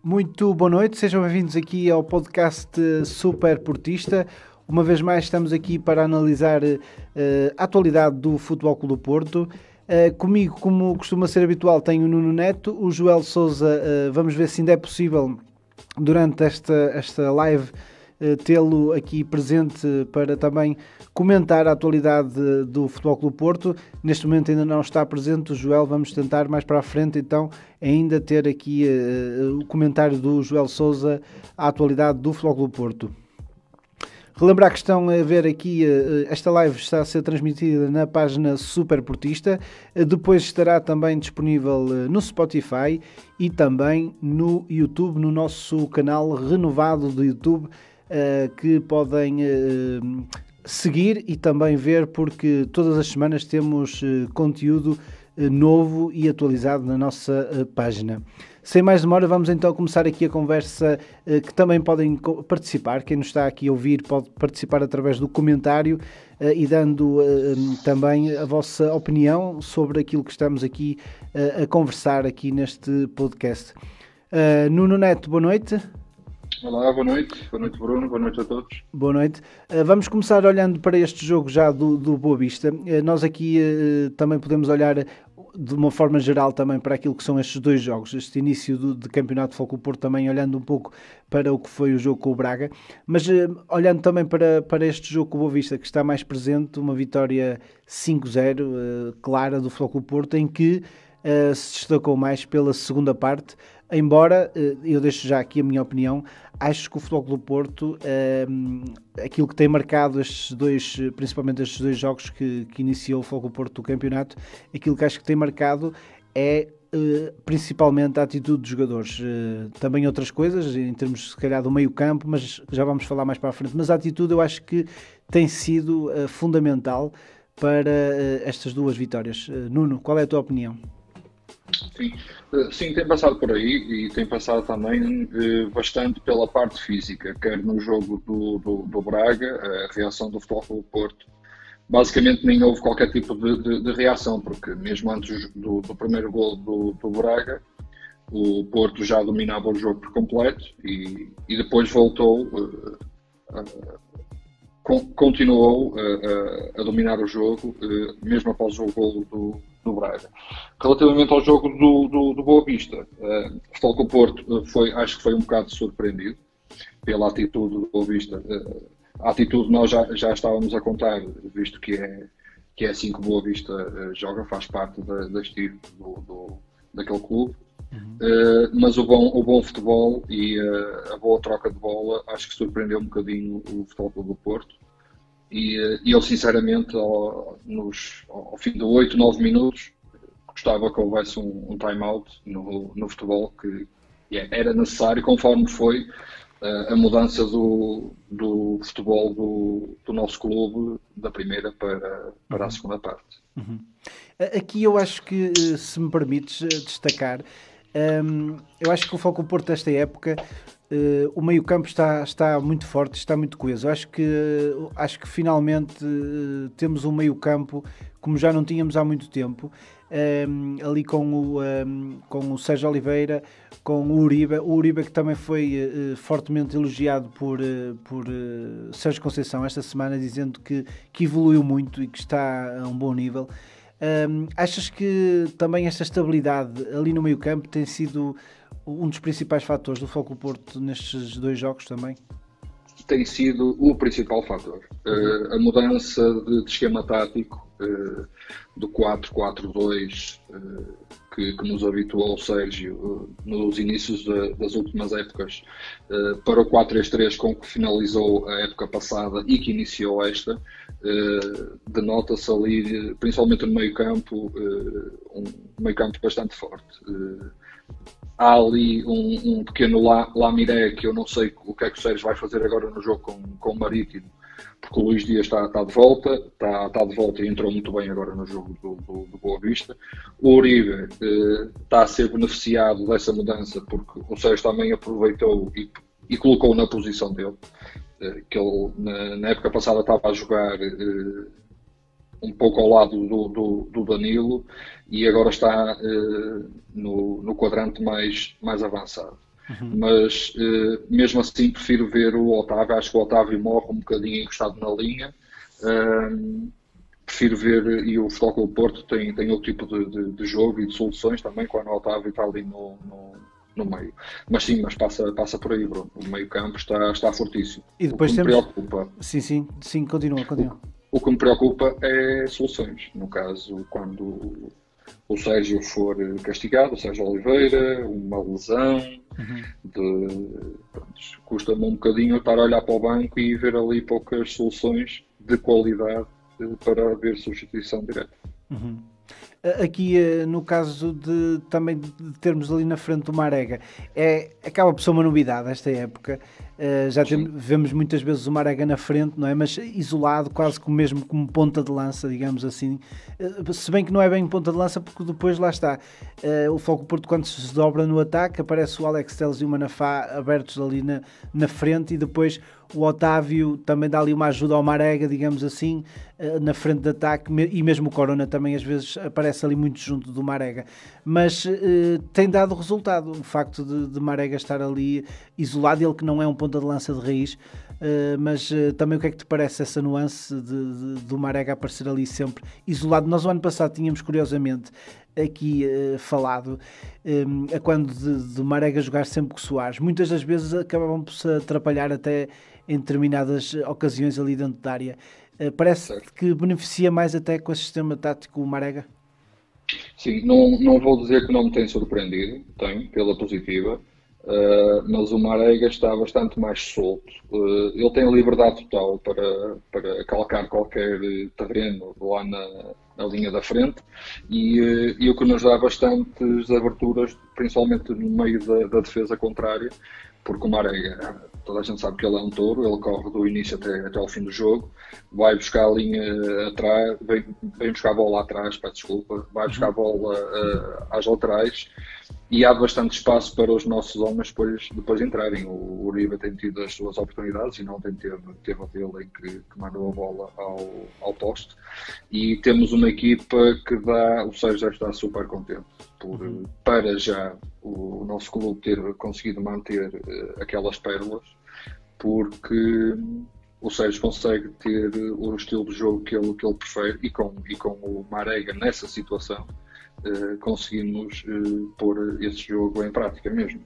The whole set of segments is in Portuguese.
Muito boa noite, sejam bem-vindos aqui ao podcast Super Portista. Uma vez mais estamos aqui para analisar a atualidade do Futebol Clube do Porto. Comigo, como costuma ser habitual, tenho o Nuno Neto, o Joel Sousa. Vamos ver se ainda é possível, durante esta live, tê-lo aqui presente para também comentar a atualidade do Futebol Clube do Porto. Neste momento ainda não está presente o Joel, vamos tentar mais para a frente então ainda ter aqui o comentário do Joel Sousa à atualidade do Futebol Clube do Porto. Relembrar que estão a ver aqui, esta live está a ser transmitida na página Super Portista, depois estará também disponível no Spotify e também no YouTube, no nosso canal renovado do YouTube, que podem seguir e também ver, porque todas as semanas temos conteúdo novo e atualizado na nossa página. Sem mais demora, vamos então começar aqui a conversa, que também podem participar. Quem nos está aqui a ouvir pode participar através do comentário e dando também a vossa opinião sobre aquilo que estamos aqui a conversar aqui neste podcast. Nuno Neto, boa noite. Olá, boa noite Bruno, boa noite a todos. Boa noite. Vamos começar olhando para este jogo já do Boa Vista. Nós aqui também podemos olhar de uma forma geral também para aquilo que são estes dois jogos, este início de campeonato de Futebol Clube do Porto, também olhando um pouco para o que foi o jogo com o Braga, mas olhando também para este jogo com o Boa Vista, que está mais presente, uma vitória 5-0 clara do Futebol Clube do Porto, em que se destacou mais pela segunda parte. Embora, eu deixo já aqui a minha opinião, acho que o Futebol Clube do Porto, aquilo que tem marcado principalmente estes dois jogos que iniciou o Futebol Clube do Porto do campeonato, aquilo que acho que tem marcado é principalmente a atitude dos jogadores. Também outras coisas, em termos se calhar do meio campo, mas já vamos falar mais para a frente. Mas a atitude eu acho que tem sido fundamental para estas duas vitórias. Nuno, qual é a tua opinião? Sim, tem passado por aí e tem passado também bastante pela parte física, quer no jogo do Braga, a reação do Futebol Clube do Porto. Basicamente nem houve qualquer tipo de reação, porque mesmo antes do primeiro gol do Braga, o Porto já dominava o jogo por completo e depois voltou, continuou a dominar o jogo, mesmo após o gol do Braga. Relativamente ao jogo do Boa Vista, o Futebol Clube do Porto acho que foi um bocado surpreendido pela atitude do Boa Vista. A atitude nós já estávamos a contar, visto que é assim que o Boa Vista joga, faz parte da estilo daquele clube. Mas o bom futebol e a boa troca de bola acho que surpreendeu um bocadinho o Futebol Clube do Porto. E eu sinceramente ao fim de 8, 9 minutos gostava que houvesse um time-out no futebol, que era necessário, conforme foi a mudança do futebol do nosso clube da primeira para a segunda parte. Uhum. Aqui eu acho que, se me permites destacar, eu acho que o Futebol Clube do Porto desta época, o meio-campo está muito forte, está muito coeso. Acho que finalmente temos um meio-campo como já não tínhamos há muito tempo, ali com o Sérgio Oliveira, com o Uribe que também foi fortemente elogiado por Sérgio Conceição esta semana, dizendo que evoluiu muito e que está a um bom nível. Achas que também esta estabilidade ali no meio campo tem sido um dos principais fatores do Futebol Clube do Porto nestes dois jogos também? Tem sido o principal fator. A mudança de esquema tático do 4-4-2 que nos habituou o Sérgio nos inícios das últimas épocas para o 4-3-3 com que finalizou a época passada e que iniciou esta, denota-se ali, principalmente no meio campo, um meio campo bastante forte. Há ali um pequeno lamiré que eu não sei o que é que o Sérgio vai fazer agora no jogo com o Marítimo, porque o Luís Dias está de volta, está de volta e entrou muito bem agora no jogo do Boa Vista. O Uribe está a ser beneficiado dessa mudança, porque o Sérgio também aproveitou e colocou na posição dele, que ele na época passada estava a jogar um pouco ao lado do Danilo e agora está no quadrante mais avançado. mas mesmo assim prefiro ver o Otávio. Acho que o Otávio morre um bocadinho encostado na linha. Prefiro ver, e o Futebol Clube do Porto tem outro tipo de jogo e de soluções também, quando o Otávio está ali no meio. Mas sim, mas passa por aí, Bruno. O meio campo está fortíssimo. E depois o que temos... me preocupa, Sim, continua. o que me preocupa é soluções. No caso, quando o Sérgio for castigado, o Sérgio Oliveira, uma lesão, custa-me um bocadinho estar a olhar para o banco e ver ali poucas soluções de qualidade para haver substituição direta. Aqui, no caso também de termos ali na frente o Marega, acaba por ser uma novidade esta época. Vemos muitas vezes o Marega na frente, não é? Mas isolado, quase mesmo como ponta de lança, digamos assim. Se bem que não é bem ponta de lança, porque depois lá está. O Foco Porto, quando se desdobra no ataque, aparece o Alex Telles e o Manafá abertos ali na frente, e depois o Otávio também dá ali uma ajuda ao Marega, digamos assim, na frente de ataque, e mesmo o Corona também às vezes aparece ali muito junto do Marega. Mas tem dado resultado o facto de Marega estar ali isolado, ele que não é um ponta de lança de raiz, mas também o que é que te parece essa nuance do Marega aparecer ali sempre isolado? Nós o ano passado tínhamos curiosamente aqui falado a quando de Marega jogar sempre com Soares, muitas das vezes acabavam por se atrapalhar até em determinadas ocasiões ali dentro da área. Parece que beneficia mais até com esse sistema tático o Marega? Sim, não vou dizer que não me tem surpreendido, tem, pela positiva, mas o Marega está bastante mais solto. Ele tem liberdade total para calcar qualquer terreno lá na linha da frente, e o que nos dá bastantes aberturas, principalmente no meio da defesa contrária, porque o Marega, toda a gente sabe que ele é um touro, ele corre do início até ao fim do jogo, vai buscar a linha atrás, vem buscar a bola atrás, desculpa, vai buscar a bola às laterais, e há bastante espaço para os nossos homens depois entrarem. O Uribe tem tido as suas oportunidades e não teve a dele em que mandou a bola ao poste, e temos uma equipa que o Sérgio já está super contente para já o nosso clube ter conseguido manter aquelas pérolas, porque o Sérgio consegue ter o estilo de jogo que ele prefere, e com o Marega nessa situação conseguimos pôr esse jogo em prática mesmo.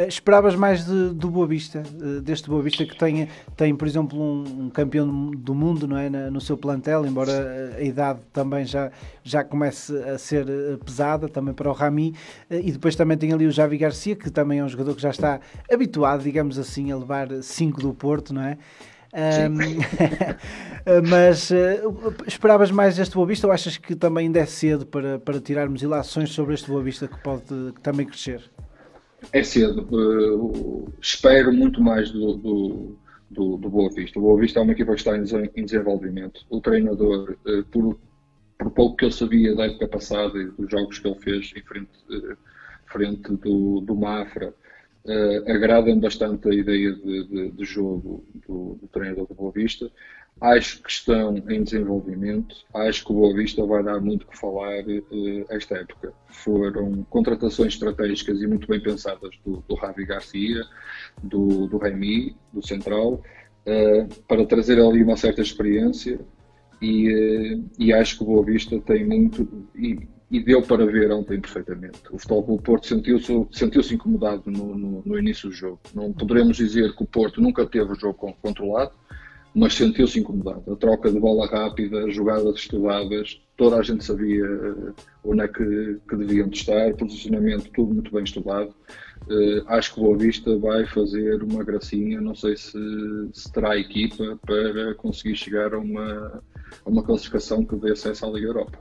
Esperavas mais do Boa Vista, deste Boa Vista que tem, por exemplo, um campeão do mundo, não é, no seu plantel, embora a idade também já comece a ser pesada também para o Rami, e depois também tem ali o Javi Garcia, que também é um jogador que já está habituado, digamos assim, a levar 5 do Porto, não é? Mas esperavas mais deste Boa Vista, ou achas que também ainda é cedo para tirarmos ilações sobre este Boa Vista que pode também crescer? É cedo. Espero muito mais do Boa Vista. O Boa Vista é uma equipa que está em desenvolvimento. O treinador, por pouco que eu sabia da época passada e dos jogos que ele fez em frente do Mafra, agrada-me bastante a ideia de jogo do treinador do Boa Vista. Acho que estão em desenvolvimento. Acho que o Boa Vista vai dar muito que falar esta época. Foram contratações estratégicas e muito bem pensadas do Javi Garcia, do Remy, do Central, para trazer ali uma certa experiência, e acho que o Boa Vista tem muito, e deu para ver ontem perfeitamente. O Futebol Clube do Porto sentiu-se incomodado no início do jogo. Não poderemos dizer que o Porto nunca teve o jogo controlado, mas sentiu-se incomodado. A troca de bola rápida, jogadas estudadas, toda a gente sabia onde é que deviam estar, posicionamento tudo muito bem estudado. Acho que o Boa Vista vai fazer uma gracinha, não sei se terá equipa para conseguir chegar a uma classificação que dê acesso à Liga Europa.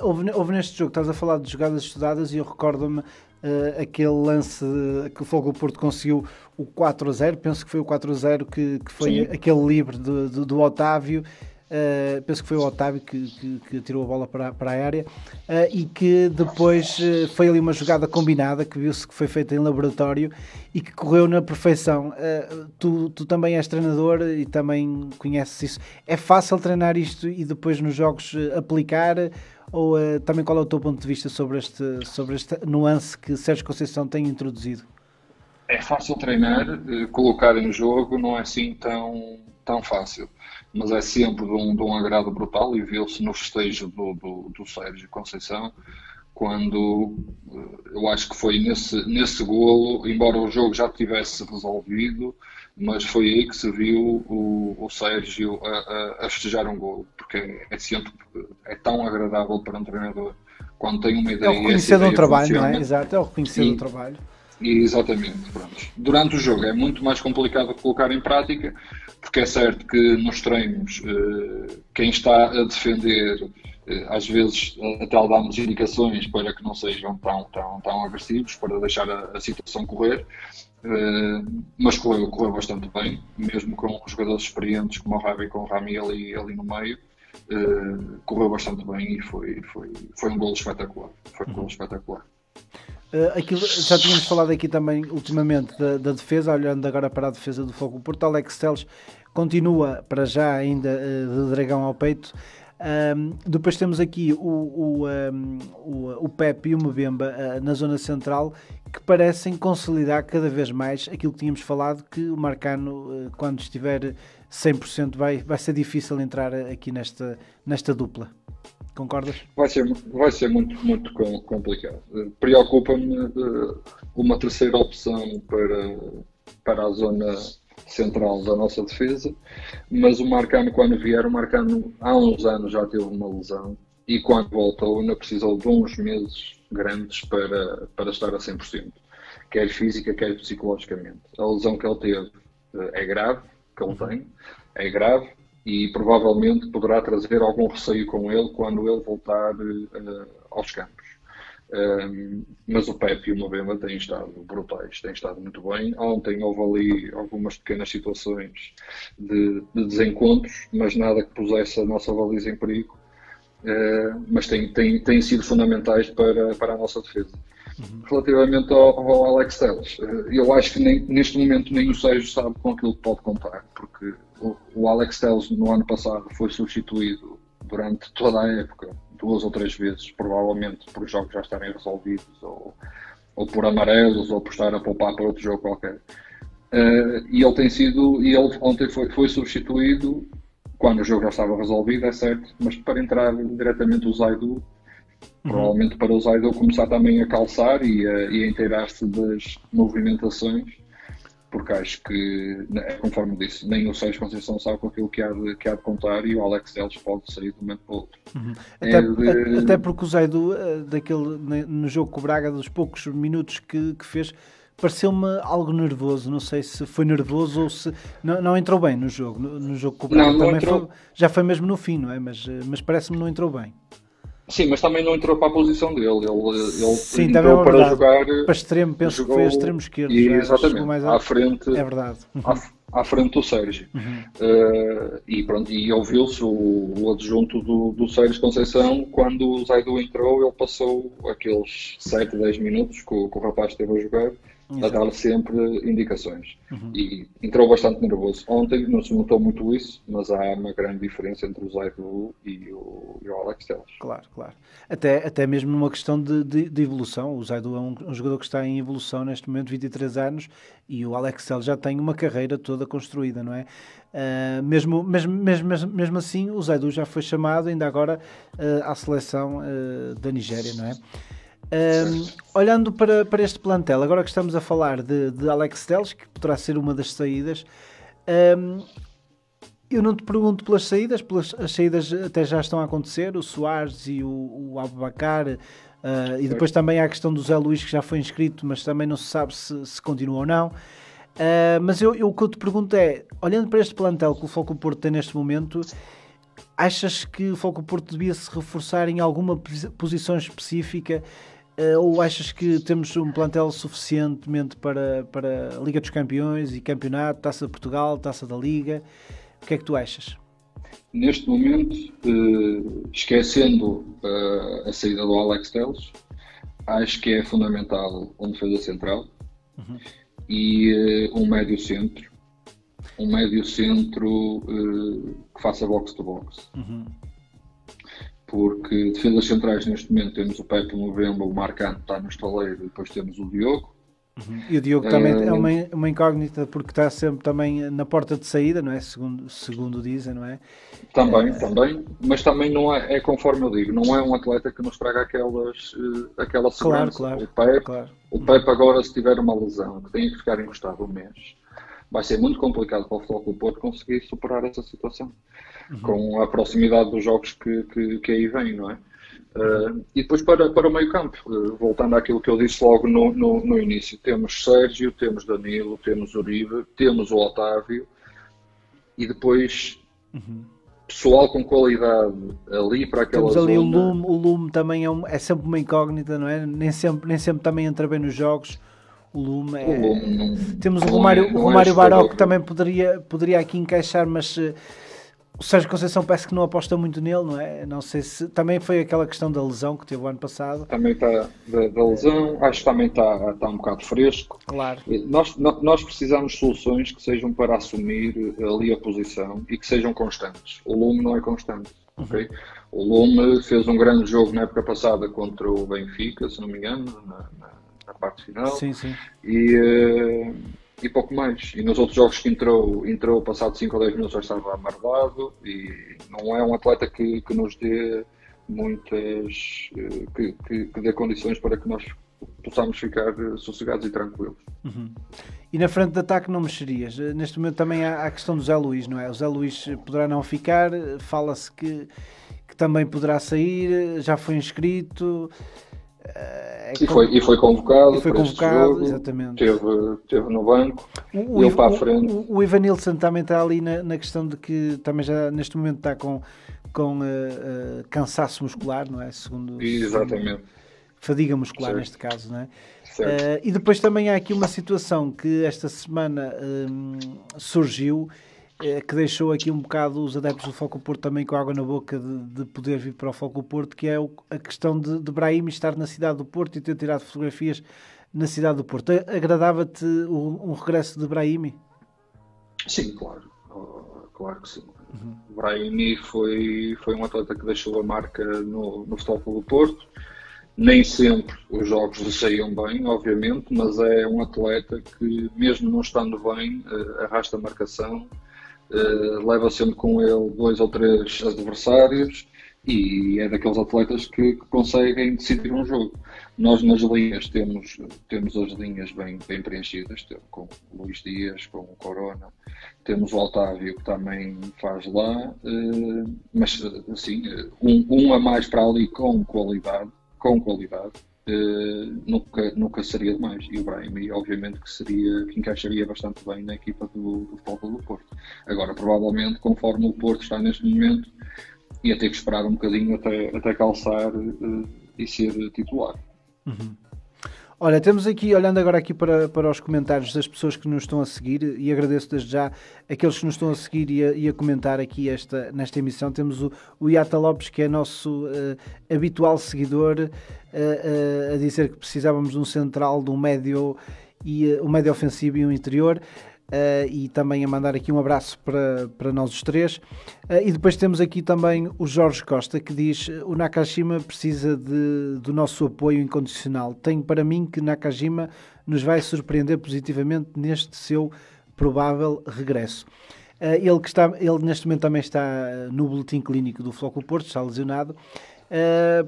Houve neste jogo, estás a falar de jogadas estudadas, e eu recordo-me aquele lance que o Fogo do Porto conseguiu o 4-0, penso que foi o 4-0 que foi Sim. Aquele livre do Otávio, penso que foi o Otávio que tirou a bola para a área, e que depois foi ali uma jogada combinada que viu-se que foi feita em laboratório e que correu na perfeição. Tu também és treinador e também conheces isso. É fácil treinar isto e depois nos jogos aplicar? Ou também qual é o teu ponto de vista sobre esta nuance que Sérgio Conceição tem introduzido? É fácil treinar, colocar em jogo não é assim tão fácil, mas é sempre de um agrado brutal, e viu-se no festejo do Sérgio Conceição, quando eu acho que foi nesse golo, embora o jogo já tivesse resolvido, mas foi aí que se viu o Sérgio a festejar um golo, porque é tão agradável para um treinador quando tem uma ideia. É o reconhecer do trabalho, funciona, não é? Exato, é o reconhecer do trabalho. Exatamente, pronto. Durante o jogo é muito mais complicado de colocar em prática, porque é certo que nos treinos quem está a defender às vezes até lhe damos indicações para que não sejam tão agressivos, para deixar a situação correr, mas correu bastante bem, mesmo com jogadores experientes como o Rabi e com o Rami ali no meio. Correu bastante bem e foi um golo espetacular. Foi um golo espetacular. Já tínhamos falado aqui também ultimamente da defesa, olhando agora para a defesa do Fogo Porto. Alex Telles continua para já ainda de dragão ao peito. Depois temos aqui o Pepe e o Mbemba na zona central, que parecem consolidar cada vez mais aquilo que tínhamos falado, que o Marcano, quando estiver 100%, vai ser difícil entrar aqui nesta dupla. Concordas? Vai ser muito complicado. Preocupa-me uma terceira opção para a zona central da nossa defesa, mas o Marcano, quando vier, o Marcano há uns anos já teve uma lesão e quando voltou ainda precisou de uns meses grandes para estar a 100%, quer física, quer psicologicamente. A lesão que ele teve é grave, que ele tem, é grave, e provavelmente poderá trazer algum receio com ele quando ele voltar aos campos. Mas o Pepe e o Mbemba têm estado brutais, têm estado muito bem. Ontem houve ali algumas pequenas situações de desencontros, mas nada que pusesse a nossa baliza em perigo. Mas têm sido fundamentais para a nossa defesa. Relativamente ao Alex Telles, eu acho que neste momento nem o Sérgio sabe com aquilo que pode contar, porque o Alex Telles no ano passado foi substituído durante toda a época 2 ou 3 vezes, provavelmente por jogos já estarem resolvidos, ou por amarelos, ou por estar a poupar para outro jogo qualquer. E ele ontem foi substituído quando o jogo já estava resolvido, é certo, mas para entrar diretamente o Zaidu, provavelmente para o Zaidu começar também a calçar e a inteirar-se das movimentações, porque acho que, conforme disse, nem o Sérgio Conceição sabe com aquilo que há de contar, e o Alex Telles pode sair de um momento para o outro. Até porque o Zaidu, no jogo com o Braga, dos poucos minutos que fez, pareceu-me algo nervoso. Não sei se foi nervoso ou se não entrou bem no jogo. No jogo com o Braga não entrou. Já foi mesmo no fim, não é? Mas parece-me que não entrou bem. Sim, mas também não entrou para a posição dele. Ele sim, entrou para jogar para extremo, penso que foi a extremo esquerdo. Exatamente, mais à frente. É verdade. À frente do Sérgio. E pronto, e ouviu-se o adjunto do Sérgio Conceição. Quando o Zaidu entrou, ele passou aqueles 7, 10 minutos que o rapaz esteve a jogar, a dar sempre indicações. E entrou bastante nervoso. Ontem não se notou muito isso, mas há uma grande diferença entre o Zaidu e o Alex Telles. Claro. Até mesmo numa questão de evolução. O Zaidu é um jogador que está em evolução neste momento, 23 anos, e o Alex Telles já tem uma carreira toda construída, não é? Mesmo assim, o Zaidu já foi chamado ainda agora à seleção da Nigéria, não é? Olhando para este plantel, agora que estamos a falar de Alex Telles, que poderá ser uma das saídas, eu não te pergunto pelas saídas, as saídas até já estão a acontecer, o Soares e o Abubacar, e depois também há a questão do Zé Luís, que já foi inscrito, mas também não se sabe se continua ou não. Mas o que eu te pergunto é, olhando para este plantel que o Foco Porto tem neste momento, achas que o Foco Porto devia se reforçar em alguma posição específica, ou achas que temos um plantel suficientemente para a Liga dos Campeões e Campeonato, Taça de Portugal, Taça da Liga? O que é que tu achas? Neste momento, esquecendo a saída do Alex Telles, acho que é fundamental um defesa central e um médio centro. Um médio centro que faça box-to-box. Porque defesas centrais neste momento temos o Pepe Movemba, o Marcano está no estaleiro, e depois temos o Diogo. E o Diogo também é uma incógnita porque está sempre também na porta de saída, não é? Segundo dizem, não é? Também, mas também não é conforme eu digo, não é um atleta que nos traga aquela segurança. Claro. O Pepe agora, se tiver uma lesão que tenha que ficar encostado um mês, vai ser muito complicado para o Futebol Clube do Porto conseguir superar essa situação, com a proximidade dos jogos que aí vem, não é? E depois para o meio campo, voltando àquilo que eu disse logo no início, temos Sérgio, temos Danilo, temos Uribe, temos o Otávio e depois pessoal com qualidade ali para aquela temos ali zona. O Lume também é sempre uma incógnita, não é? Nem sempre também entra bem nos jogos. O Lume temos o Romário Baró que também poderia aqui encaixar, mas o Sérgio Conceição parece que não aposta muito nele, não é? Não sei se também foi aquela questão da lesão que teve o ano passado. Também está da lesão, acho que também está um bocado fresco. Claro. Nós precisamos de soluções que sejam para assumir ali a posição e que sejam constantes. O Lume não é constante. Okay? O Lume fez um grande jogo na época passada contra o Benfica, se não me engano, na parte final. Sim. E pouco mais. E nos outros jogos que entrou passado 5 ou 10 minutos já estava amarelado e não é um atleta que nos dê muitas... que dê condições para que nós possamos ficar sossegados e tranquilos. E na frente de ataque não mexerias? Neste momento também há a questão do Zé Luís, não é? O Zé Luís poderá não ficar, fala-se que também poderá sair, já foi inscrito... E foi convocado, jogo, exatamente. Teve no banco, ele para a frente. O Ivanilson também está ali na questão de que também já neste momento está com cansaço muscular, não é? Segundo fadiga muscular, certo. Neste caso, não é? E depois também há aqui uma situação que esta semana surgiu, que deixou aqui um bocado os adeptos do Futebol Clube do Porto também com água na boca de poder vir para o Futebol Clube do Porto, que é a questão de Brahim estar na cidade do Porto e ter tirado fotografias na cidade do Porto. Agradava-te um regresso de Brahim? Sim, claro. Claro que sim. Brahim foi um atleta que deixou a marca no Futebol Clube do Porto. Nem sempre os jogos lhe saíam bem, obviamente, mas é um atleta que, mesmo não estando bem, arrasta a marcação, leva sempre com ele 2 ou 3 adversários e é daqueles atletas que conseguem decidir um jogo. Nós nas linhas temos as linhas bem preenchidas, com o Luís Dias, com o Corona, temos o Otávio que também faz lá, mas assim, um a mais para ali com qualidade, nunca seria demais. E o Brahim, obviamente, que encaixaria bastante bem na equipa do Futebol Clube do Porto. Agora, provavelmente, conforme o Porto está neste momento, ia ter que esperar um bocadinho até calçar e ser titular. Olha, temos aqui, olhando agora aqui para os comentários das pessoas que nos estão a seguir, e agradeço desde já aqueles que nos estão a seguir e a comentar aqui nesta emissão. Temos o Iata Lopes, que é nosso habitual seguidor, a dizer que precisávamos de um central, de um médio ofensivo e um interior. E também a mandar aqui um abraço para nós os três. E depois temos aqui também o Jorge Costa, que diz: o Nakajima precisa do nosso apoio incondicional. Tenho para mim que Nakajima nos vai surpreender positivamente neste seu provável regresso. Ele neste momento também está no boletim clínico do Futebol Clube do Porto, está lesionado.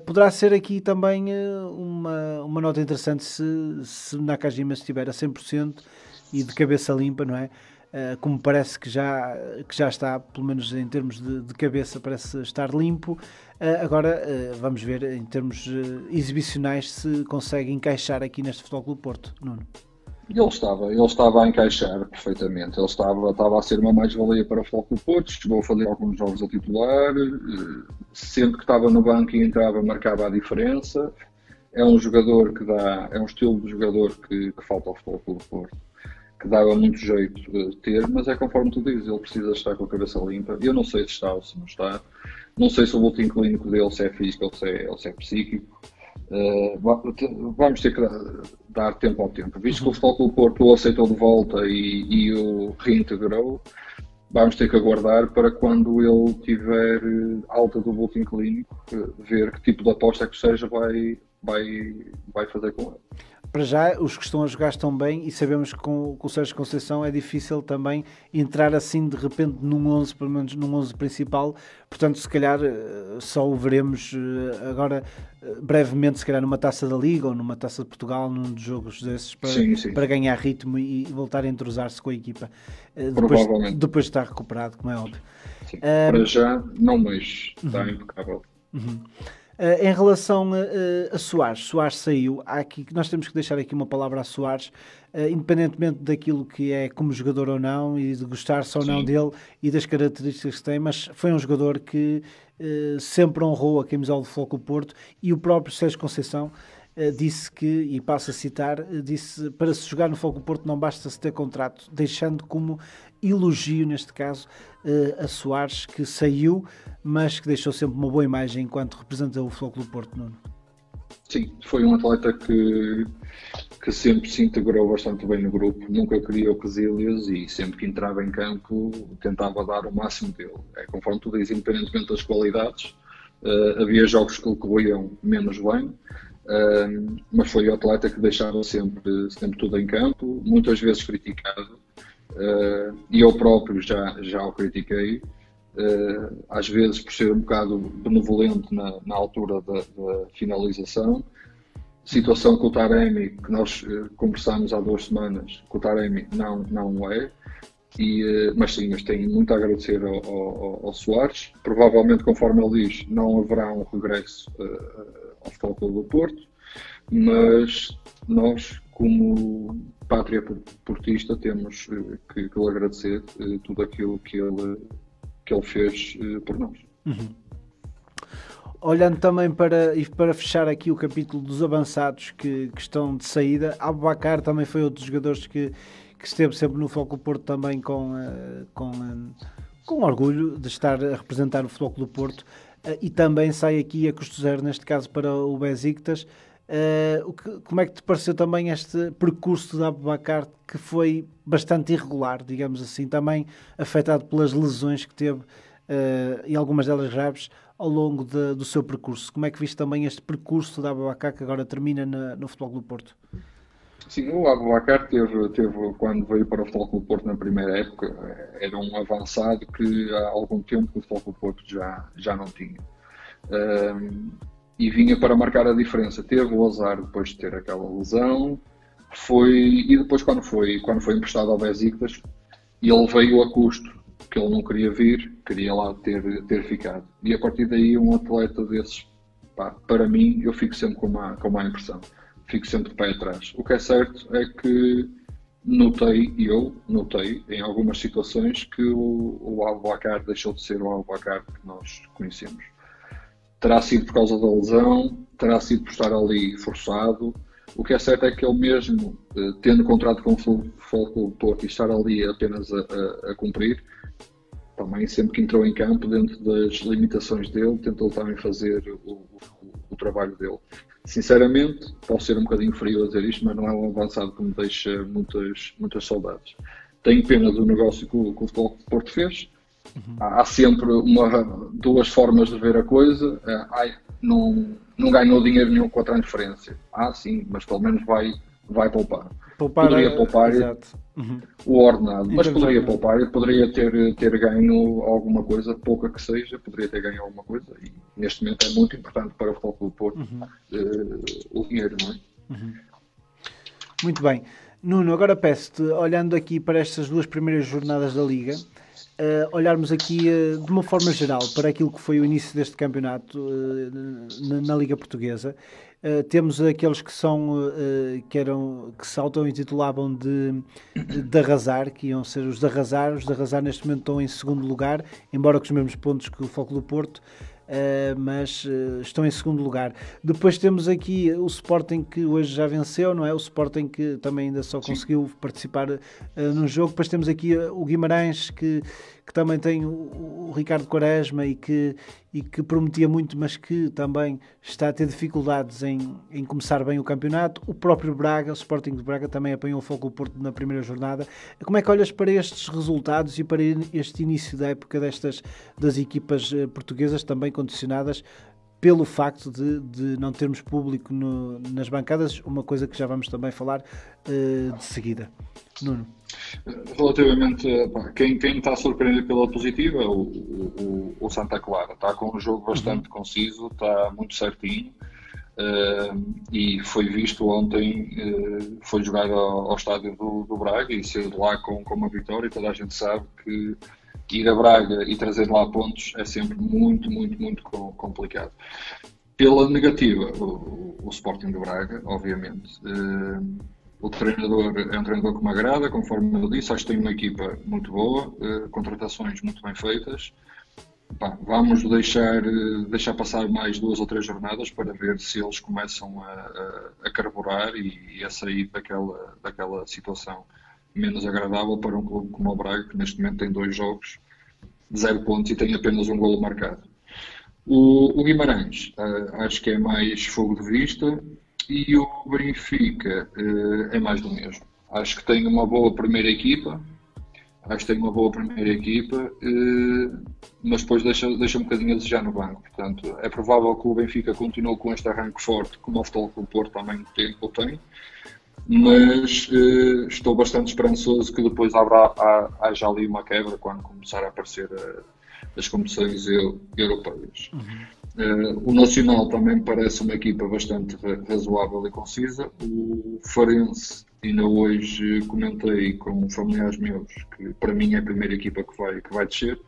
Poderá ser aqui também uma nota interessante se Nakajima estiver a 100% e de cabeça limpa, não é? Como parece que já está, pelo menos em termos de cabeça, parece estar limpo. Agora vamos ver em termos exibicionais se consegue encaixar aqui neste Futebol Clube do Porto, Nuno. Ele estava a encaixar perfeitamente. Ele estava a ser uma mais-valia para o Futebol Clube do Porto. Chegou a fazer alguns jogos a titular. Sempre que estava no banco e entrava, marcava a diferença. É um jogador é um estilo de jogador que falta ao Futebol Clube do Porto. que dava muito jeito ter, mas é conforme tu dizes, ele precisa estar com a cabeça limpa. Eu não sei se está ou se não está, não sei se o boletim clínico dele se é físico ou se é psíquico. Vamos ter que dar tempo ao tempo. Visto que o Futebol Clube do Porto o aceitou de volta e o reintegrou, vamos ter que aguardar para quando ele tiver alta do boletim clínico, ver que tipo de aposta é que o Sérgio vai fazer com ele. Para já, os que estão a jogar estão bem e sabemos que com o Sérgio Conceição é difícil também entrar assim de repente num 11, pelo menos num 11 principal. Portanto, se calhar só o veremos agora brevemente, se calhar numa Taça da Liga ou numa Taça de Portugal, num dos jogos desses, para ganhar ritmo e voltar a entrosar-se com a equipa. Depois de estar recuperado, como é óbvio. Sim. Para já, não mexe. Está impecável. Em relação a Soares saiu. Nós temos que deixar aqui uma palavra a Soares, independentemente daquilo que é como jogador ou não, e de gostar-se ou não dele e das características que tem, mas foi um jogador que sempre honrou a camisola do Futebol Clube do Porto, e o próprio Sérgio Conceição disse que, e passo a citar, disse: para se jogar no Futebol Clube do Porto não basta se ter contrato, deixando como elogio, neste caso, a Soares, que saiu, mas que deixou sempre uma boa imagem enquanto representa o Futebol Clube do Porto, Nuno. Sim, foi um atleta que sempre se integrou bastante bem no grupo, nunca criou quesilhas e sempre que entrava em campo tentava dar o máximo dele. É conforme tu dizes, independentemente das qualidades, havia jogos que lhe corriam menos bem, mas foi o atleta que deixava sempre tudo em campo, muitas vezes criticado, e eu próprio já o critiquei, às vezes por ser um bocado benevolente na altura da finalização. Situação com o Taremi, que nós conversámos há 2 semanas, com o Taremi não é, mas tenho muito a agradecer ao Soares. Provavelmente, conforme ele diz, não haverá um regresso ao Futebol Clube do Porto, mas nós, como pátria portista, temos que lhe agradecer tudo aquilo que ele fez por nós. Olhando também para fechar aqui o capítulo dos avançados que estão de saída, Aboubakar também foi outro dos jogadores que esteve sempre no Futebol Clube do Porto também com orgulho de estar a representar o Futebol Clube do Porto, e também sai aqui a custo zero, neste caso para o Besiktas. Como é que te pareceu também este percurso de Aboubakar, que foi bastante irregular, digamos assim, também afetado pelas lesões que teve, e algumas delas graves, ao longo do seu percurso? Como é que viste também este percurso de Aboubakar, que agora termina no Futebol Clube do Porto? Sim, o Aboubakar teve, quando veio para o Futebol Clube do Porto na primeira época, era um avançado que há algum tempo que o Futebol Clube do Porto já não tinha. E vinha para marcar a diferença. Teve o azar depois de ter aquela lesão, e depois quando foi emprestado ao Besiktas, ele veio a custo, que ele não queria vir, queria lá ter ficado. E a partir daí, um atleta desses, para mim, eu fico sempre com má impressão. Fico sempre de pé atrás. O que é certo é que notei em algumas situações que o Aboubakar deixou de ser o Aboubakar que nós conhecemos. Terá sido por causa da lesão, terá sido por estar ali forçado. O que é certo é que ele mesmo, tendo contrato com o Futebol Clube do Porto e estar ali apenas a cumprir, também sempre que entrou em campo, dentro das limitações dele, tentou também fazer o trabalho dele. Sinceramente, posso ser um bocadinho frio a dizer isto, mas não é um avançado que me deixa muitas saudades. Tenho pena do negócio que o Futebol Clube do Porto fez. Há sempre 2 formas de ver a coisa. Não ganhou dinheiro nenhum com a transferência. Sim, mas pelo menos vai poupar. Poderia poupar o ordenado, mas poderia poupar e poderia ter ganho alguma coisa, pouca que seja, poderia ter ganho alguma coisa, e neste momento é muito importante para o Futebol Clube do Porto o dinheiro, não é? Muito bem. Nuno, agora peço-te, olhando aqui para estas 2 primeiras jornadas da Liga, olharmos aqui de uma forma geral para aquilo que foi o início deste campeonato na Liga Portuguesa. Temos aqueles que se auto-intitulavam de arrasar, que iam ser os de arrasar. Os de arrasar neste momento estão em segundo lugar, embora com os mesmos pontos que o Futebol Clube do Porto. mas estão em segundo lugar. Depois temos aqui o Sporting, que hoje já venceu, não é? O Sporting que também ainda só conseguiu participar num jogo. Depois temos aqui o Guimarães, que também tem o Ricardo Quaresma e que prometia muito, mas que também está a ter dificuldades em começar bem o campeonato. O próprio Braga, o Sporting de Braga, também apanhou o Foco do Porto na primeira jornada. Como é que olhas para estes resultados e para este início da época das equipas portuguesas, também condicionadas pelo facto de não termos público nas bancadas, uma coisa que já vamos também falar de seguida. Nuno. Relativamente a quem está surpreendido pela positiva é o Santa Clara. Está com um jogo bastante conciso, está muito certinho, e foi visto ontem, foi jogado ao estádio do Braga e saiu de lá com uma vitória. Toda a gente sabe que ir a Braga e trazer lá pontos é sempre muito, muito, muito complicado. Pela negativa, o Sporting de Braga, obviamente. O treinador é um treinador que me agrada, conforme eu disse, acho que tem uma equipa muito boa, contratações muito bem feitas. Vamos deixar passar mais 2 ou 3 jornadas para ver se eles começam a carburar e a sair daquela situação menos agradável para um clube como o Braga, que neste momento tem 2 jogos, 0 pontos e tem apenas um golo marcado. O Guimarães, acho que é mais fogo de vista, e o Benfica é mais do mesmo. Acho que tem uma boa primeira equipa, mas depois deixa um bocadinho a desejar no banco. Portanto, é provável que o Benfica continue com este arranque forte, como o Futebol Clube do Porto também tem, mas estou bastante esperançoso que depois haja ali uma quebra quando começar a aparecer as competições europeias. O Nacional também parece uma equipa bastante razoável e concisa. O Farense, ainda hoje comentei com familiares meus que para mim é a primeira equipa que vai descer.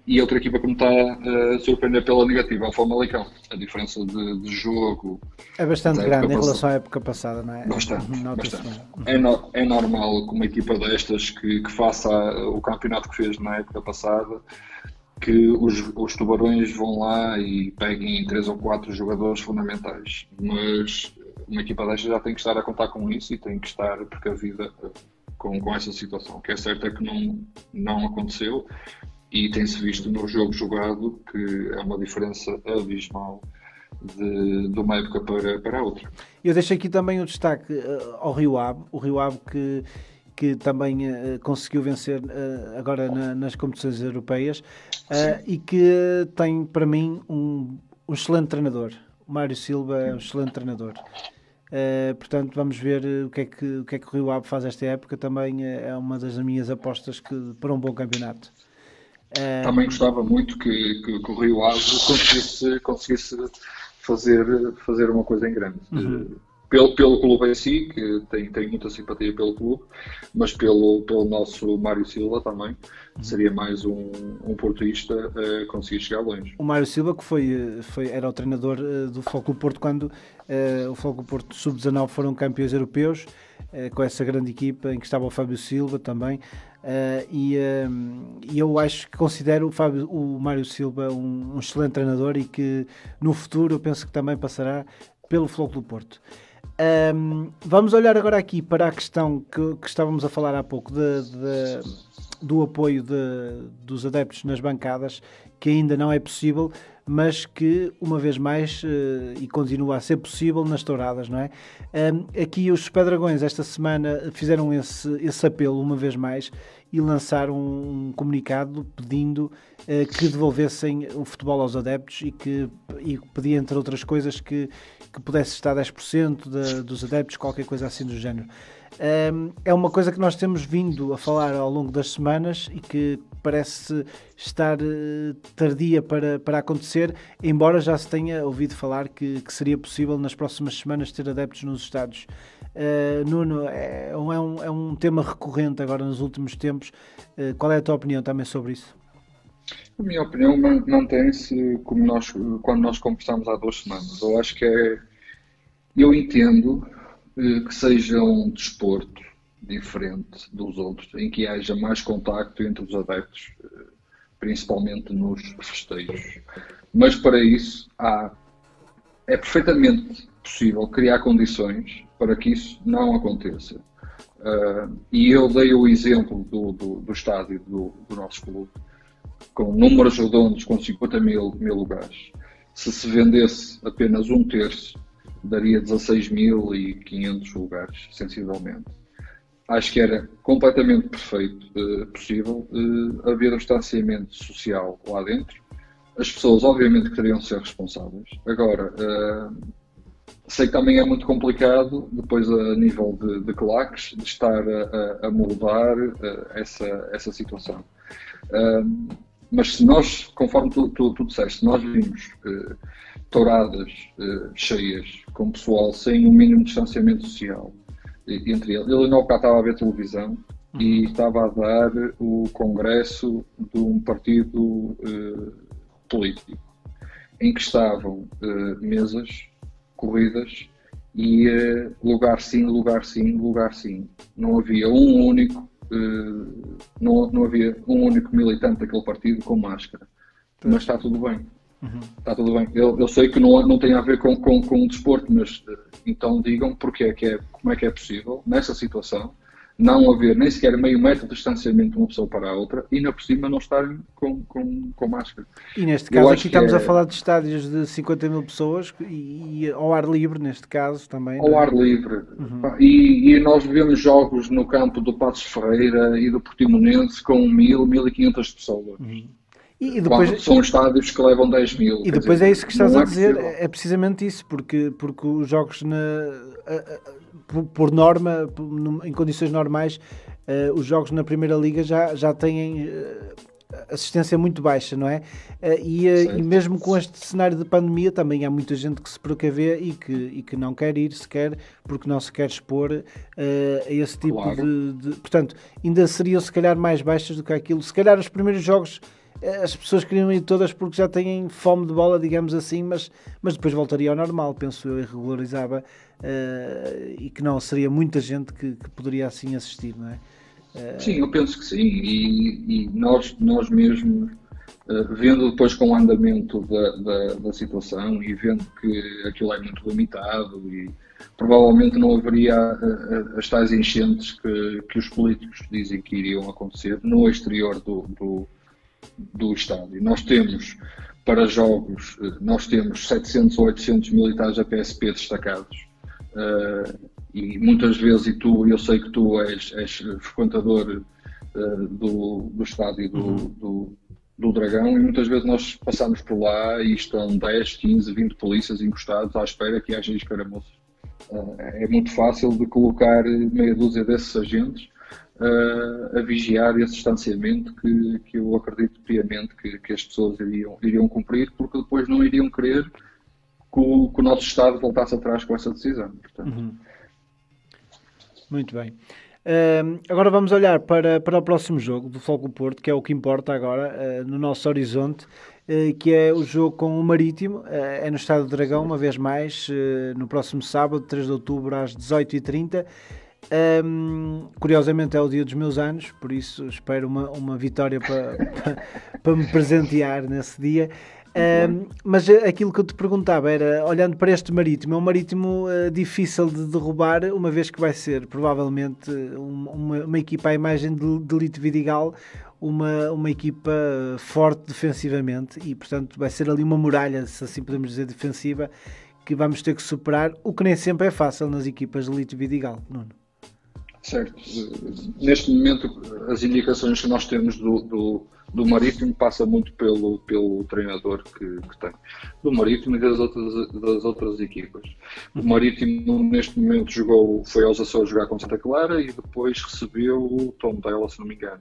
E outra equipa que me está a surpreender pela negativa é o Famalicão. A diferença de jogo é bastante grande em relação à época passada, não é? Bastante. É normal que uma equipa destas que faça o campeonato que fez na época passada, que os tubarões vão lá e peguem 3 ou 4 jogadores fundamentais. Mas uma equipa destas já tem que estar a contar com isso e tem que estar precavida com essa situação. O que é certo é que não aconteceu. E tem-se visto no jogo jogado que é uma diferença abismal de uma época para a outra. Eu deixo aqui também o destaque ao Rio Ave, o Rio Ave que também conseguiu vencer agora nas competições europeias, e que tem para mim um excelente treinador. O Mário Silva é um excelente treinador. Portanto, vamos ver o que é que o Rio Ave faz esta época. Também é uma das minhas apostas para um bom campeonato. Também gostava muito que o Rio Ave conseguisse fazer uma coisa em grande. Pelo clube em si, que tem muita simpatia pelo clube, mas pelo nosso Mário Silva também, seria mais um portista a conseguir chegar longe. O Mário Silva, que era o treinador do Futebol Clube do Porto quando o Futebol Clube do Porto Sub-19 foram campeões europeus, com essa grande equipa em que estava o Fábio Silva também. E eu acho que considero o Mário Silva um excelente treinador e que no futuro eu penso que também passará pelo Futebol Clube do Porto. Vamos olhar agora aqui para a questão que estávamos a falar há pouco do apoio dos adeptos nas bancadas, que ainda não é possível, mas que uma vez mais e continua a ser possível nas touradas, não é? Aqui os Pedragões esta semana fizeram esse apelo uma vez mais e lançaram um comunicado pedindo que devolvessem o futebol aos adeptos e pedia, entre outras coisas, que pudesse estar 10% dos adeptos, qualquer coisa assim do género. É uma coisa que nós temos vindo a falar ao longo das semanas e que parece estar tardia para acontecer, embora já se tenha ouvido falar que seria possível nas próximas semanas ter adeptos nos estádios. Nuno, é um tema recorrente agora nos últimos tempos. Qual é a tua opinião também sobre isso? A minha opinião mantém-se quando nós conversamos há 2 semanas. Eu acho que eu entendo que seja um desporto diferente dos outros, em que haja mais contacto entre os adeptos. principalmente nos festejos. Mas para isso é perfeitamente possível criar condições para que isso não aconteça. E eu dei o exemplo do estádio do nosso clube, com números redondos, com 50 mil lugares. Se vendesse apenas um terço, daria 16.500 lugares, sensivelmente. Acho que era completamente possível haver um distanciamento social lá dentro. As pessoas, obviamente, que teriam de ser responsáveis. Agora, sei que também é muito complicado, depois a nível de claques, de estar a moldar essa situação. Mas se nós, conforme tu disseste, se nós vimos touradas cheias, com pessoal sem o mínimo de distanciamento social entre eles, ele não estava a ver televisão e estava a dar o congresso de um partido político, em que estavam mesas corridas e lugar sim, lugar sim, lugar sim. Não havia um único militante daquele partido com máscara. Mas está tudo bem. Está tudo bem. Eu sei que não tem a ver com o desporto, mas então digam como é que é possível, nessa situação, não haver nem sequer meio metro de distanciamento de uma pessoa para a outra e, ainda por cima, não estarem com máscara. E neste caso aqui estamos a falar de estádios de 50 mil pessoas e ao ar livre, neste caso também. Ao ar livre. E nós vemos jogos no campo do Paços Ferreira e do Portimonense com 1.000, 1.500 pessoas. E depois, são estádios que levam 10 mil. E depois é isso que estás a dizer, é precisamente isso, porque os jogos, por norma, em condições normais, os jogos na Primeira Liga já têm assistência muito baixa, não é? E mesmo com este cenário de pandemia também há muita gente que se precavê e que não quer ir sequer, porque não se quer expor a esse tipo de... Portanto, ainda seriam se calhar mais baixas do que aquilo. Se calhar os primeiros jogos as pessoas queriam ir todas porque já têm fome de bola, digamos assim, mas depois voltaria ao normal, penso eu, e regularizava, e que não, seria muita gente que poderia assim assistir, não é? Sim, eu penso que sim, e nós mesmos, vendo depois com o andamento da situação e vendo que aquilo é muito limitado e provavelmente não haveria as tais enchentes que os políticos dizem que iriam acontecer no exterior do estádio. Nós temos, para jogos, 700 ou 800 militares da PSP destacados, e muitas vezes, eu sei que tu és frequentador do estádio do Dragão, e muitas vezes nós passamos por lá e estão 10, 15, 20 polícias encostados à espera que haja escaramuças. É muito fácil de colocar meia dúzia desses agentes a vigiar esse distanciamento que eu acredito piamente que as pessoas iriam cumprir, porque depois não iriam querer que o nosso Estado voltasse atrás com essa decisão. Portanto. Muito bem. Agora vamos olhar para o próximo jogo do Futebol Clube do Porto, que é o que importa agora no nosso horizonte, que é o jogo com o Marítimo. É no Estádio do Dragão, uma vez mais, no próximo sábado, 3 de outubro, às 18h30. Curiosamente é o dia dos meus anos, por isso espero uma vitória para me presentear nesse dia. Mas aquilo que eu te perguntava era, olhando para este Marítimo, é um Marítimo difícil de derrubar, uma vez que vai ser provavelmente uma equipa à imagem de Elite Vidigal, uma equipa forte defensivamente, e portanto vai ser ali uma muralha, se assim podemos dizer, defensiva, que vamos ter que superar, o que nem sempre é fácil nas equipas de Elite Vidigal, Nuno. Certo. Neste momento, as indicações que nós temos do Marítimo passa muito pelo treinador que tem. Do Marítimo e das outras equipas. O Marítimo, neste momento, foi aos Açores jogar com Santa Clara e depois recebeu o Tondela, se não me engano.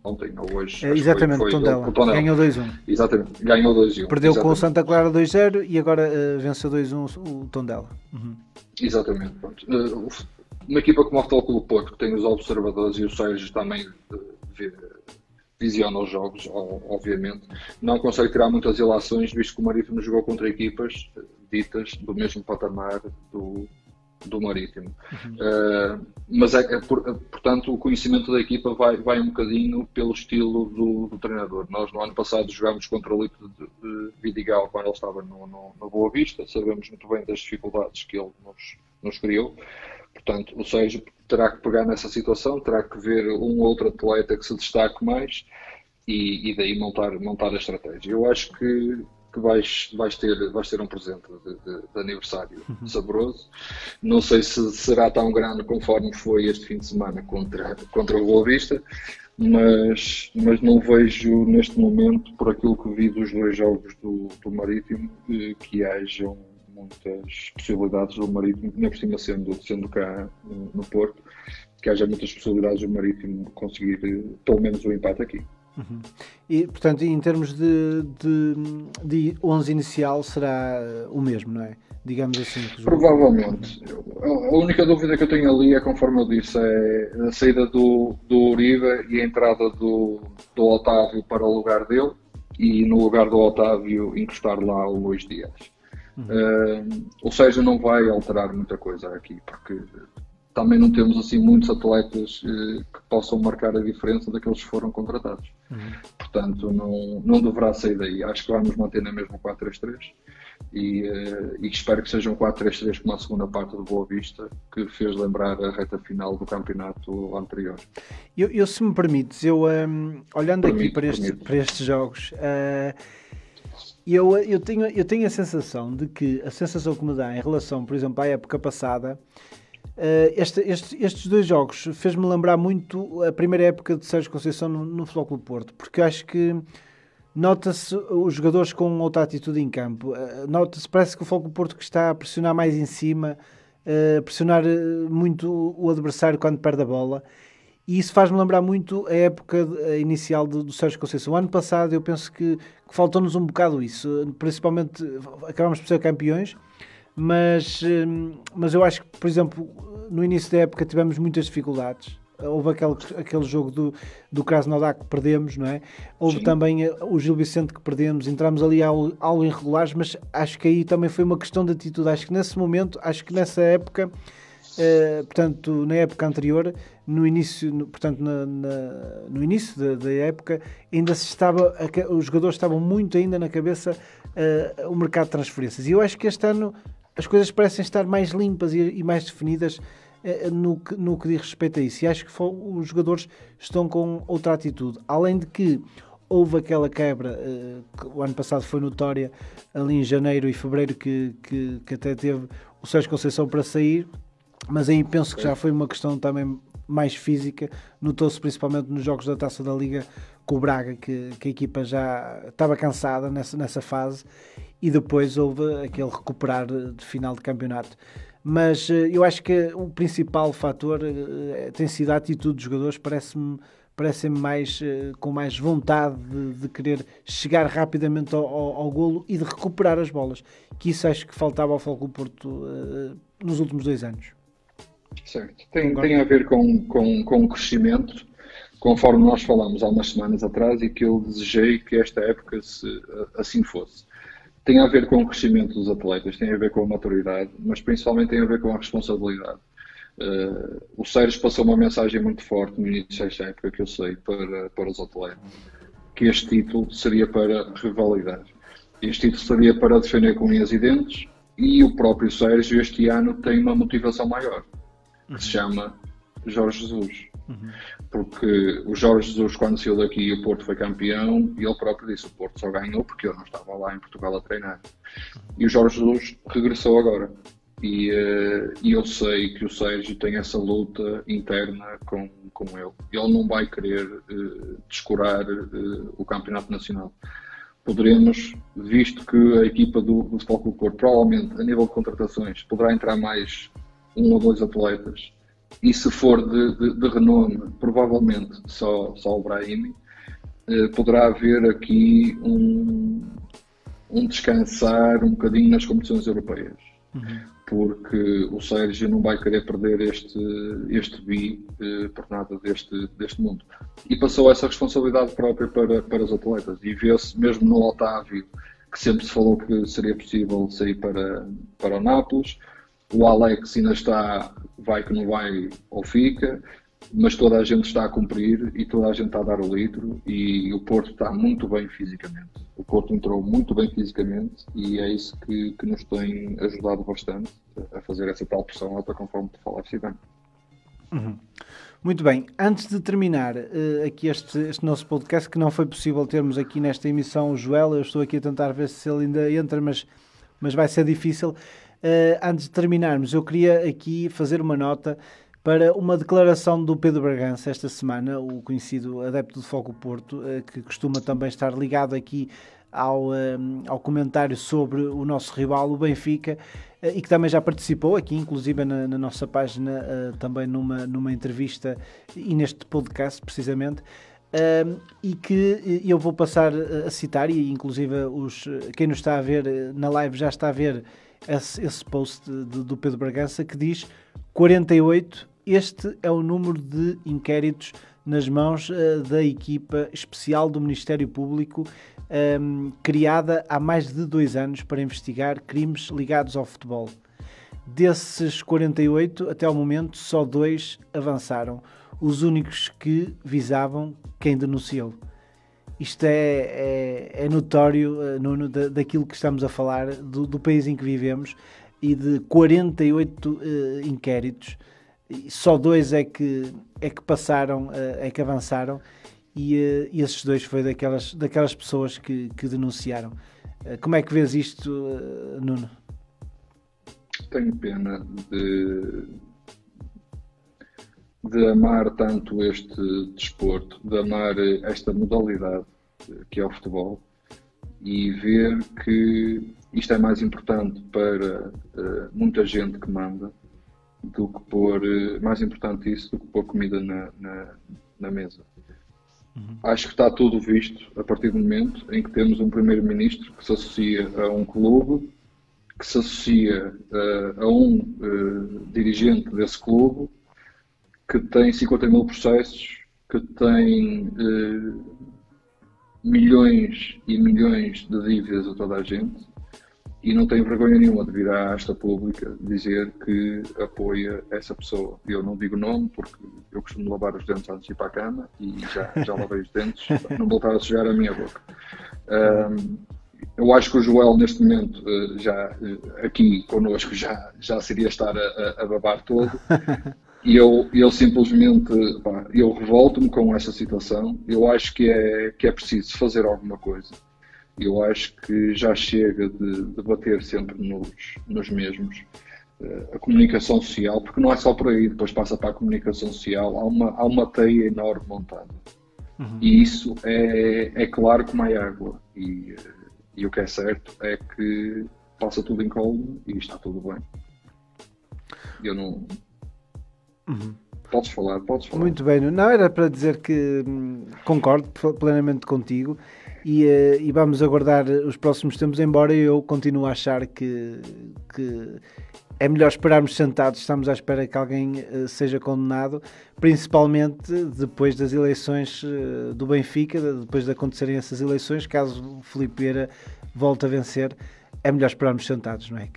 Ontem ou hoje. Exatamente, foi Tondela. Ganhou 2-1. Exatamente, ganhou 2-1. Perdeu com o Santa Clara 2-0 e agora venceu 2-1 o Tondela. Exatamente. Pronto. Uma equipa como o Futebol Clube do Porto, que tem os observadores, e o Sérgio também visiona os jogos, obviamente, não consegue tirar muitas ilações, visto que o Marítimo jogou contra equipas ditas do mesmo patamar do do Marítimo. Mas portanto o conhecimento da equipa vai um bocadinho pelo estilo do treinador. Nós no ano passado jogámos contra o Lito de Vidigal quando ele estava no Boa Vista, sabemos muito bem das dificuldades que ele nos criou. Portanto, o Sérgio terá que pegar nessa situação, terá que ver um ou outro atleta que se destaque mais e daí montar a estratégia. Eu acho que vais ter um presente de aniversário saboroso. Não sei se será tão grande conforme foi este fim de semana contra o Boa Vista, mas não vejo neste momento, por aquilo que vi dos 2 jogos do Marítimo, que hajam muitas possibilidades do Marítimo, nem por cima sendo cá no Porto, que haja muitas possibilidades do Marítimo conseguir pelo menos o empate aqui. E, portanto, em termos de 11 inicial será o mesmo, não é? Digamos assim. Provavelmente. A única dúvida que eu tenho ali é, conforme eu disse, é a saída do Uribe e a entrada do Otávio para o lugar dele e no lugar do Otávio encostar lá o Luís Dias. Ou seja, não vai alterar muita coisa aqui, porque também não temos assim muitos atletas que possam marcar a diferença daqueles que foram contratados. Portanto, não deverá sair daí. Acho que vamos manter na mesma 4-3-3 e espero que seja um 4-3-3 como a segunda parte do Boa Vista, que fez lembrar a reta final do campeonato anterior. Eu se me permites, olhando aqui para estes jogos, eu tenho a sensação de que a sensação que me dá em relação, por exemplo, à época passada, estes 2 jogos fez-me lembrar muito a primeira época de Sérgio Conceição no Futebol Clube Porto, porque acho que nota-se os jogadores com outra atitude em campo, parece que o Futebol Clube Porto que está a pressionar mais em cima, pressionar muito o adversário quando perde a bola, e isso faz-me lembrar muito a época inicial do Sérgio Conceição. O ano passado eu penso que faltou-nos um bocado isso, principalmente acabámos por ser campeões, mas eu acho que, por exemplo, no início da época tivemos muitas dificuldades. Houve aquele jogo do Krasnodar que perdemos, não é? Houve Sim. também o Gil Vicente que perdemos, entramos ali algo irregulares, mas acho que aí também foi uma questão de atitude. Acho que nesse momento, nessa época, portanto, na época anterior, no início da época, ainda os jogadores estavam muito ainda na cabeça o mercado de transferências. E eu acho que este ano as coisas parecem estar mais limpas e mais definidas no que diz respeito a isso. E acho que os jogadores estão com outra atitude. Além de que houve aquela quebra, que o ano passado foi notória, ali em janeiro e fevereiro, que até teve o Sérgio Conceição para sair, mas aí penso que já foi uma questão também mais física. Notou-se principalmente nos jogos da Taça da Liga com o Braga, que a equipa já estava cansada nessa fase, e depois houve aquele recuperar de final de campeonato. Mas eu acho que o principal fator tem sido a atitude dos jogadores. Parece-me mais, com mais vontade de querer chegar rapidamente ao golo e de recuperar as bolas, que isso acho que faltava ao Futebol Clube Porto nos últimos 2 anos. Certo. Tem a ver com o crescimento, conforme nós falámos há umas semanas atrás, e que eu desejei que esta época assim fosse. Tem a ver com o crescimento dos atletas, tem a ver com a maturidade, mas principalmente tem a ver com a responsabilidade. O Sérgio passou uma mensagem muito forte no início desta época, que eu sei, para os atletas, que este título seria para revalidar. Este título seria para defender com unhas e dentes, e o próprio Sérgio este ano tem uma motivação maior, que se chama Jorge Jesus. Porque o Jorge Jesus, quando saiu daqui e o Porto foi campeão, e ele próprio disse: o Porto só ganhou porque eu não estava lá em Portugal a treinar. E o Jorge Jesus regressou agora. E eu sei que o Sérgio tem essa luta interna com ele. Ele não vai querer descurar o Campeonato Nacional. Poderemos, visto que a equipa do Futebol Clube Porto, provavelmente, a nível de contratações, poderá entrar mais 1 ou 2 atletas, e se for de renome, provavelmente só o Brahimi, poderá haver aqui um descansar um bocadinho nas competições europeias. Porque o Sérgio não vai querer perder este bi por nada deste mundo. E passou essa responsabilidade própria para os atletas. E vê-se mesmo no Otávio, que sempre se falou que seria possível sair para o Nápoles. o Alex ainda está, vai que não vai ou fica, mas toda a gente está a cumprir e toda a gente está a dar o litro e o Porto está muito bem fisicamente. O Porto entrou muito bem fisicamente e é isso que nos tem ajudado bastante a fazer essa tal pressão alta, conforme tu falaste bem. Uhum. Muito bem, antes de terminar aqui este nosso podcast, que não foi possível termos aqui nesta emissão o Joel, eu estou aqui a tentar ver se ele ainda entra, mas vai ser difícil. Antes de terminarmos, eu queria aqui fazer uma nota para uma declaração do Pedro Bragança esta semana, o conhecido adepto do Foco Porto, que costuma também estar ligado aqui ao comentário sobre o nosso rival, o Benfica, e que também já participou aqui, inclusive na nossa página, também numa entrevista e neste podcast, precisamente, e que eu vou passar a citar, e inclusive quem nos está a ver na live já está a ver esse post do Pedro Bragança, que diz 48, este é o número de inquéritos nas mãos da equipa especial do Ministério Público, criada há mais de 2 anos para investigar crimes ligados ao futebol. Desses 48, até ao momento, só 2 avançaram, os únicos que visavam quem denunciou. Isto é notório, Nuno, daquilo que estamos a falar, do país em que vivemos, e de 48 inquéritos, só 2 é que passaram, é que avançaram, e esses 2 foi daquelas pessoas que denunciaram. Como é que vês isto, Nuno? Tenho pena de amar tanto este desporto, de amar esta modalidade que é o futebol, e ver que isto é mais importante para muita gente que manda do que pôr, mais importante isso, do que pôr comida na mesa. Uhum. Acho que está tudo visto a partir do momento em que temos um primeiro-ministro que se associa a um clube, que se associa a um dirigente desse clube, que tem 50 mil processos, que tem milhões e milhões de dívidas a toda a gente, e não tem vergonha nenhuma de vir à asta pública dizer que apoia essa pessoa. Eu não digo nome porque eu costumo lavar os dentes antes de ir para a cama e já lavei os dentes, não voltar a sujar a minha boca. Eu acho que o Joel, neste momento, já aqui connosco, já seria estar a babar todo. E eu simplesmente, eu revolto-me com esta situação. Eu acho que é preciso fazer alguma coisa. Eu acho que já chega de bater sempre nos mesmos. A comunicação social, porque não é só por aí, depois passa para a comunicação social, há uma teia enorme montada. Uhum. E isso é claro como é água. E o que é certo é que passa tudo incólume e está tudo bem. Eu não... Uhum. Podes falar. Muito bem, não era para dizer que concordo plenamente contigo e vamos aguardar os próximos tempos, embora eu continue a achar que é melhor esperarmos sentados, estamos à espera que alguém seja condenado, principalmente depois das eleições do Benfica, depois de acontecerem essas eleições, caso o Filipe Vieira volte a vencer. É melhor esperarmos sentados, não é?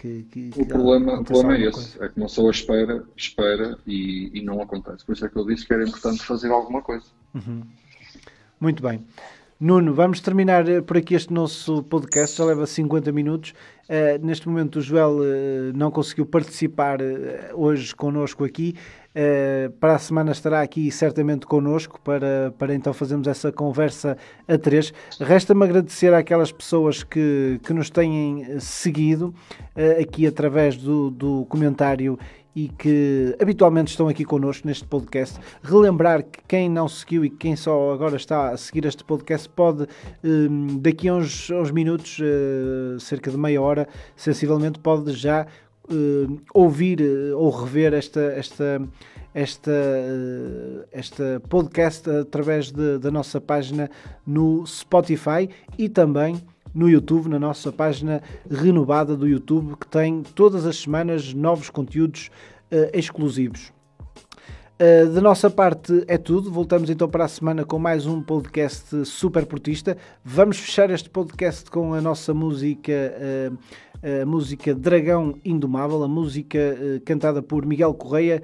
O problema é esse, é que uma pessoa espera e não acontece. Por isso é que eu disse que era importante fazer alguma coisa. Uhum. Muito bem. Nuno, vamos terminar por aqui este nosso podcast, já leva 50 minutos. Neste momento o Joel não conseguiu participar hoje connosco aqui. Para a semana estará aqui certamente connosco para então fazermos essa conversa a 3. Resta-me agradecer àquelas pessoas que nos têm seguido aqui através do comentário e que habitualmente estão aqui connosco neste podcast. Relembrar que quem não seguiu e quem só agora está a seguir este podcast pode, daqui a uns minutos, cerca de meia hora, sensivelmente, pode já ouvir ou rever esta podcast através da nossa página no Spotify e também no YouTube, na nossa página renovada do YouTube, que tem todas as semanas novos conteúdos exclusivos. Da nossa parte é tudo. Voltamos então para a semana com mais um podcast super portista. Vamos fechar este podcast com a nossa música, a música Dragão Indomável, a música cantada por Miguel Correia,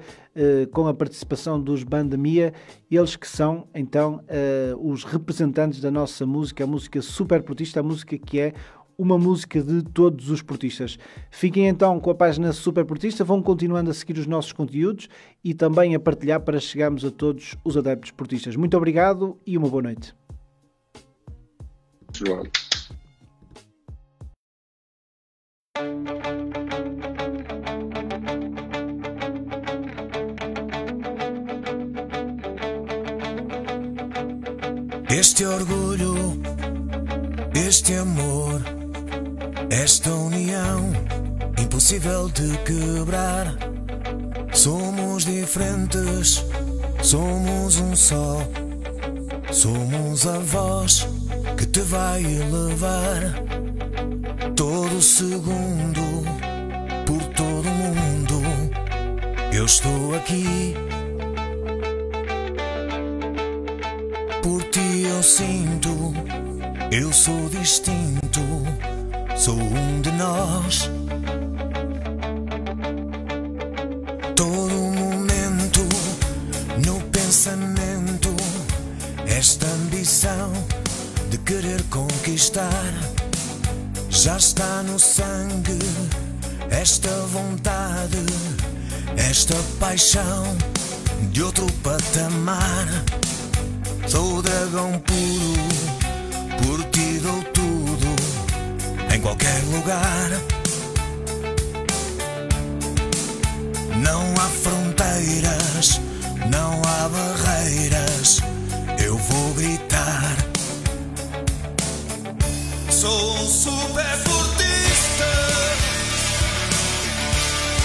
com a participação dos Banda Mia, eles que são então os representantes da nossa música, a música super portista, a música que é uma música de todos os portistas. Fiquem então com a página Super Portista, vão continuando a seguir os nossos conteúdos e também a partilhar para chegarmos a todos os adeptos portistas. Muito obrigado e uma boa noite. João. Este orgulho, este amor, esta união impossível de quebrar. Somos diferentes, somos um só. Somos a voz que te vai elevar. Todo segundo, por todo o mundo, eu estou aqui. Por ti eu sinto, eu sou distinto, sou um de nós. Todo momento, no pensamento, esta ambição de querer conquistar, já está no sangue, esta vontade, esta paixão de outro patamar. Sou dragão puro, por ti dou tudo, em qualquer lugar. Não há fronteiras, não há barreiras, eu vou gritar. Sou um super portista,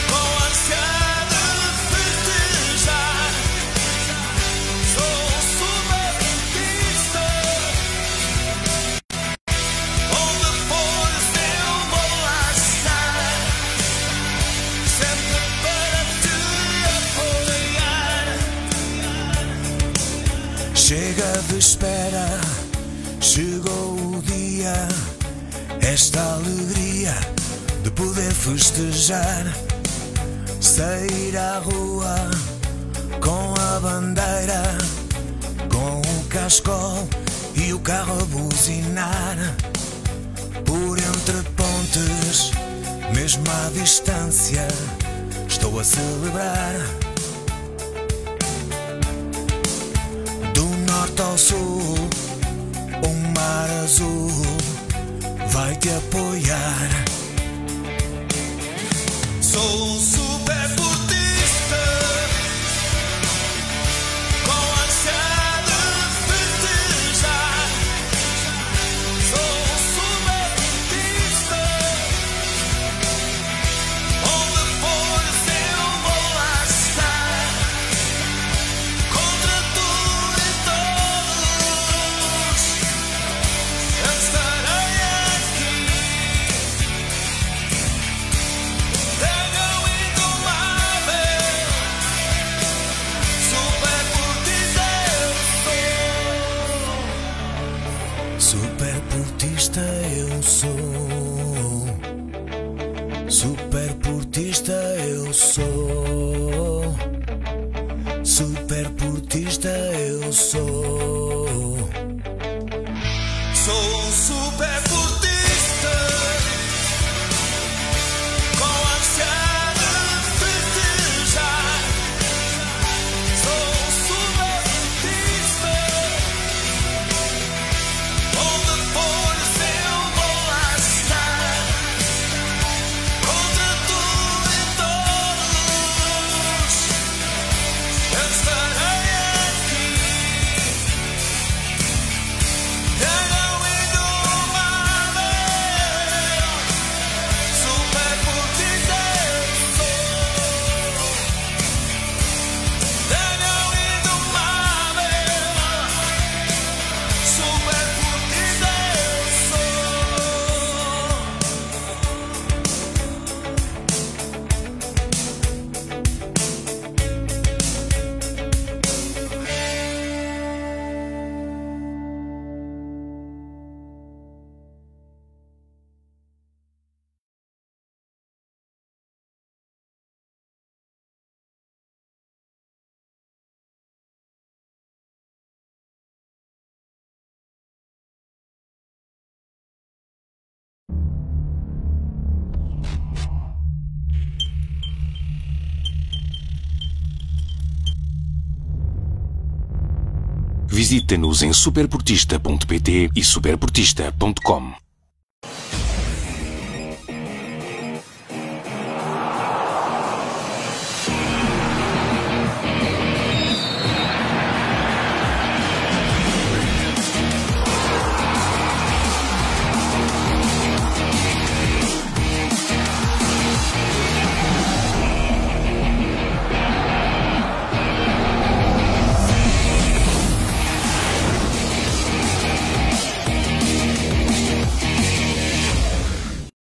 com ânsia de festejar. Sou um super portista, onde fores eu vou lá estar, sempre para te apoiar. Chega de espera, chegou o dia, esta alegria de poder festejar. Sair à rua com a bandeira, com o cascol e o carro a buzinar. Por entre pontes, mesmo à distância, estou a celebrar. Do norte ao sul, um mar azul vai te apoiar. Sou um super portista, com ânsia de festejar. Sou um super portista, onde fores eu vou lá estar, contra tudo e todos, eu estarei aqui. Dragão indomável, super portista eu sou. Super portista eu sou. Super portista eu sou. Super portista eu sou. Sou um super portista, com ânsia de festejar. Sou um super portista, onde fores eu vou lá estar, contra tudo e todos, eu estarei aqui. Visita-nos em superportista.pt e superportista.com.